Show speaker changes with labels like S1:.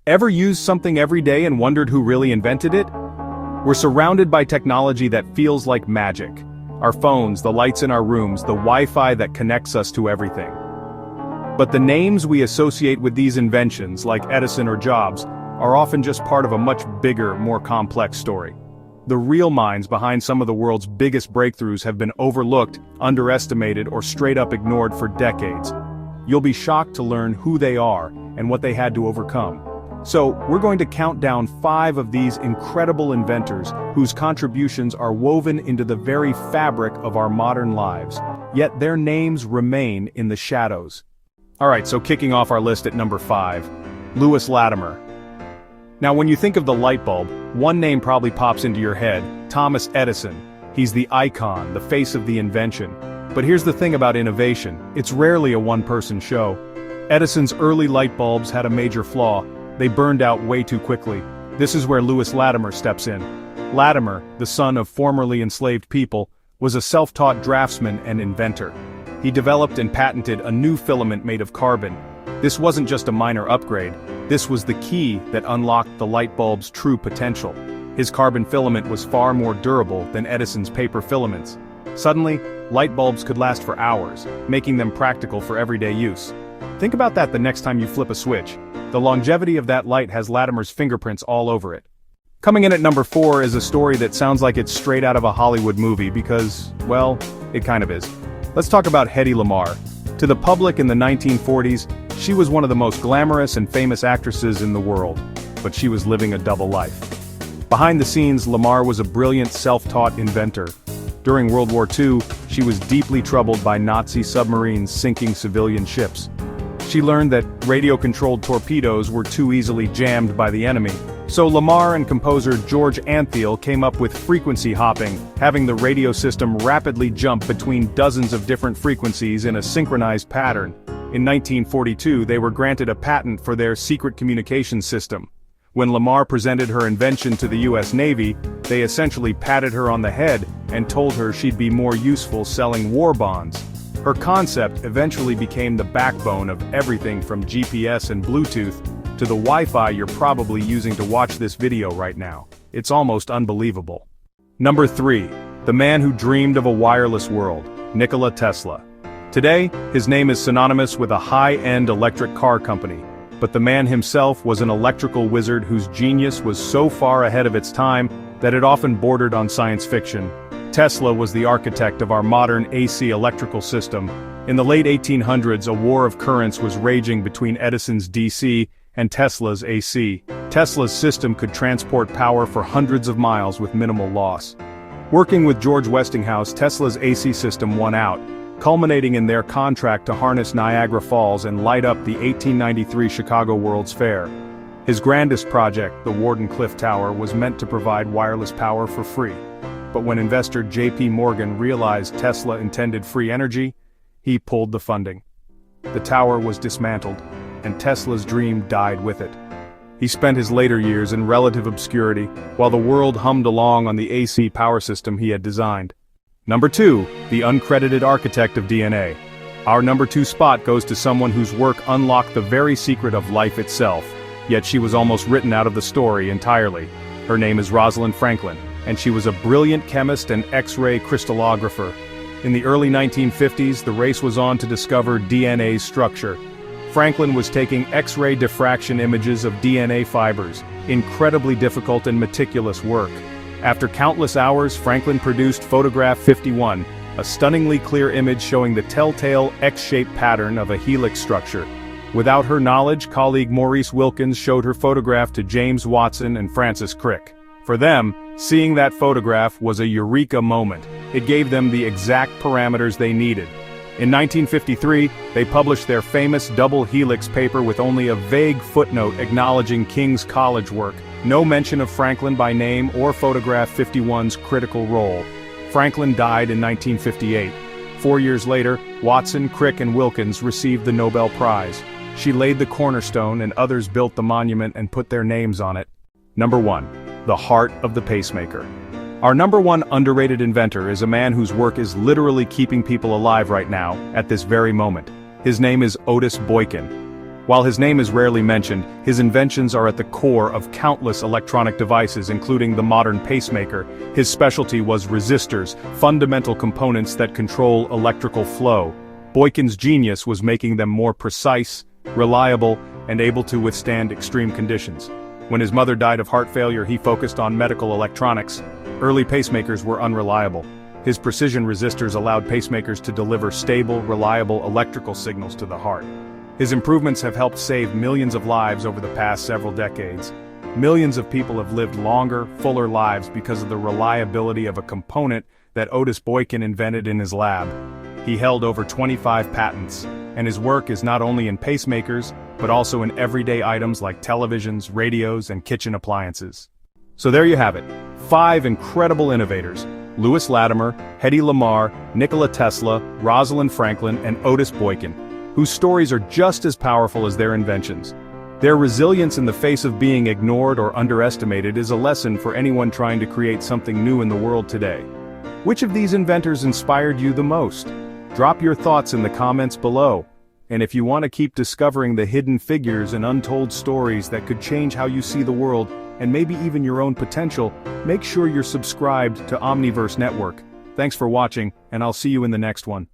S1: Ever used something every day and wondered who really invented it? We're surrounded by technology that feels like magic. Our phones, the lights in our rooms, the Wi-Fi that connects us to everything. But the names we associate with these inventions, like Edison or Jobs, are often just part of a much bigger, more complex story. The real minds behind some of the world's biggest breakthroughs have been overlooked, underestimated, or straight up ignored for decades. You'll be shocked to learn who they are and what they had to overcome. So, we're going to count down 5 of these incredible inventors whose contributions are woven into the very fabric of our modern lives, yet their names remain in the shadows. Alright, so kicking off our list at number 5, Louis Latimer. Now when you think of the light bulb, one name probably pops into your head, Thomas Edison. He's the icon, the face of the invention. But here's the thing about innovation, it's rarely a one-person show. Edison's early light bulbs had a major flaw. They burned out way too quickly. This is where Louis Latimer steps in. Latimer, the son of formerly enslaved people, was a self-taught draftsman and inventor. He developed and patented a new filament made of carbon. This wasn't just a minor upgrade, this was the key that unlocked the light bulb's true potential. His carbon filament was far more durable than Edison's paper filaments. Suddenly, light bulbs could last for hours, making them practical for everyday use. Think about that the next time you flip a switch. The longevity of that light has Latimer's fingerprints all over it. Coming in at number 4 is a story that sounds like it's straight out of a Hollywood movie because, well, it kind of is. Let's talk about Hedy Lamarr. To the public in the 1940s, she was one of the most glamorous and famous actresses in the world, but she was living a double life. Behind the scenes, Lamarr was a brilliant self-taught inventor. During World War II, she was deeply troubled by Nazi submarines sinking civilian ships. She learned that radio-controlled torpedoes were too easily jammed by the enemy, so Lamarr and composer George Antheil came up with frequency hopping, having the radio system rapidly jump between dozens of different frequencies in a synchronized pattern. In 1942, they were granted a patent for their secret communications system. When Lamarr presented her invention to the US Navy, they essentially patted her on the head and told her she'd be more useful selling war bonds. Her concept eventually became the backbone of everything from GPS and Bluetooth to the Wi-Fi you're probably using to watch this video right now. It's almost unbelievable. Number 3. The man who dreamed of a wireless world, Nikola Tesla. Today, his name is synonymous with a high-end electric car company, but the man himself was an electrical wizard whose genius was so far ahead of its time that it often bordered on science fiction. Tesla was the architect of our modern AC electrical system. In the late 1800s, a war of currents was raging between Edison's DC and Tesla's AC. Tesla's system could transport power for hundreds of miles with minimal loss. Working with George Westinghouse, Tesla's AC system won out, culminating in their contract to harness Niagara Falls and light up the 1893 Chicago World's Fair. His grandest project, the Wardenclyffe Tower, was meant to provide wireless power for free. But when investor J.P. Morgan realized Tesla intended free energy, he pulled the funding. The tower was dismantled, and Tesla's dream died with it. He spent his later years in relative obscurity, while the world hummed along on the AC power system he had designed. Number 2, the uncredited architect of DNA. Our number 2 spot goes to someone whose work unlocked the very secret of life itself, yet she was almost written out of the story entirely. Her name is Rosalind Franklin, and she was a brilliant chemist and X-ray crystallographer. In the early 1950s, the race was on to discover DNA's structure. Franklin was taking X-ray diffraction images of DNA fibers, incredibly difficult and meticulous work. After countless hours, Franklin produced photograph 51, a stunningly clear image showing the telltale X-shaped pattern of a helix structure. Without her knowledge, colleague Maurice Wilkins showed her photograph to James Watson and Francis Crick. For them, seeing that photograph was a eureka moment. It gave them the exact parameters they needed. In 1953, they published their famous double helix paper with only a vague footnote acknowledging King's College work, no mention of Franklin by name or photograph 51's critical role. Franklin died in 1958. 4 years later, Watson, Crick, and Wilkins received the Nobel Prize. She laid the cornerstone and others built the monument and put their names on it. Number 1. The heart of the pacemaker. Our number 1 underrated inventor is a man whose work is literally keeping people alive right now, at this very moment. His name is Otis Boykin. While his name is rarely mentioned, his inventions are at the core of countless electronic devices, including the modern pacemaker. His specialty was resistors, fundamental components that control electrical flow. Boykin's genius was making them more precise, reliable, and able to withstand extreme conditions. When his mother died of heart failure, he focused on medical electronics. Early pacemakers were unreliable. His precision resistors allowed pacemakers to deliver stable, reliable electrical signals to the heart. His improvements have helped save millions of lives over the past several decades. Millions of people have lived longer, fuller lives because of the reliability of a component that Otis Boykin invented in his lab. He held over 25 patents, and his work is not only in pacemakers, but also in everyday items like televisions, radios, and kitchen appliances. So there you have it, 5 incredible innovators: Louis Latimer, Hedy Lamarr, Nikola Tesla, Rosalind Franklin, and Otis Boykin, whose stories are just as powerful as their inventions. Their resilience in the face of being ignored or underestimated is a lesson for anyone trying to create something new in the world today. Which of these inventors inspired you the most? Drop your thoughts in the comments below. And if you want to keep discovering the hidden figures and untold stories that could change how you see the world, and maybe even your own potential, make sure you're subscribed to Omniverse Network. Thanks for watching, and I'll see you in the next one.